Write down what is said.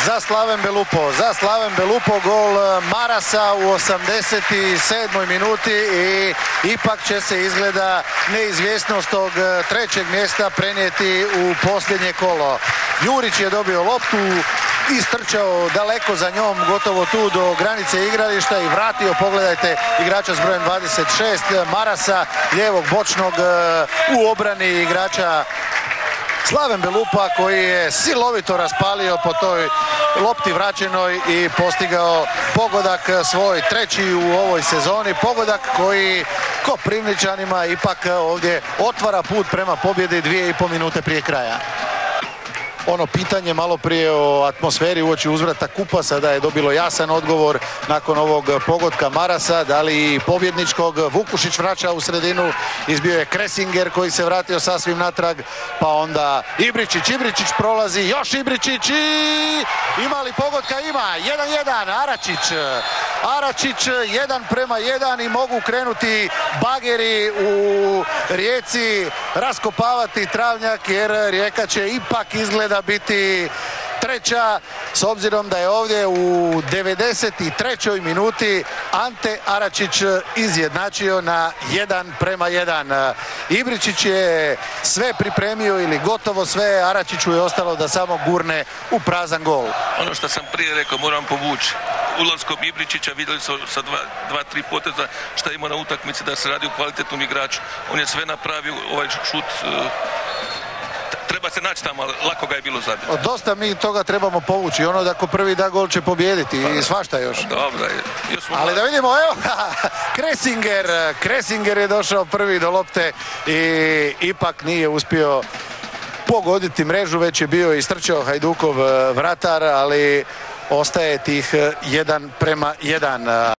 za Slaven Belupo, gol Marasa u 87. minuti i ipak će se izgleda neizvjesnost tog trećeg mjesta prenijeti u posljednje kolo. Jurić je dobio loptu, istrčao daleko za njom, gotovo tu do granice igrališta i vratio, pogledajte, igrača s brojem 26 Marasa, lijevog bočnog u obrani igrača Slaven Belupa, koji je silovito raspalio po toj lopti vraćenoj i postigao pogodak svoj treći u ovoj sezoni. Pogodak koji Koprivničanima ipak ovdje otvara put prema pobjedi 2,5 minute prije kraja. Ono pitanje malo prije o atmosferi uoči uzvrata kupa sada je dobilo jasan odgovor nakon ovog pogotka Marasa. Da li pobjedničkog Vukušić vraća u sredinu, izbio je Kresinger koji se vratio sasvim natrag, pa onda Ibričić prolazi, još Ibričić i ima li pogotka? Ima, 1-1, Aračić 1:1 i mogu krenuti bageri u Rijeci raskopavati travnjak, jer Rijeka će ipak izgleda biti treća, s obzirom da je ovdje u 93. minuti Ante Aračić izjednačio na 1:1. Ibričić je sve pripremio ili gotovo sve, Aračiću je ostalo da samo gurne u prazan gol. Ono što sam prije rekao, moram povući. Ulaskom Ibričića vidjeli su sa 2-3 poteza šta ima na utakmici, da se radi o kvalitetnom igraču. On je sve napravio, ovaj šut treba se naći tamo, lako ga je bilo zabiti. Dosta mi toga trebamo povući. Ono da ko prvi da gol će pobijediti i svašta još. Dobro, ali da vidimo, evo Kresinger je došao prvi do lopte i ipak nije uspio pogoditi mrežu, već je bio istrčao Hajdukov vratar, ali ostaje tih 1:1.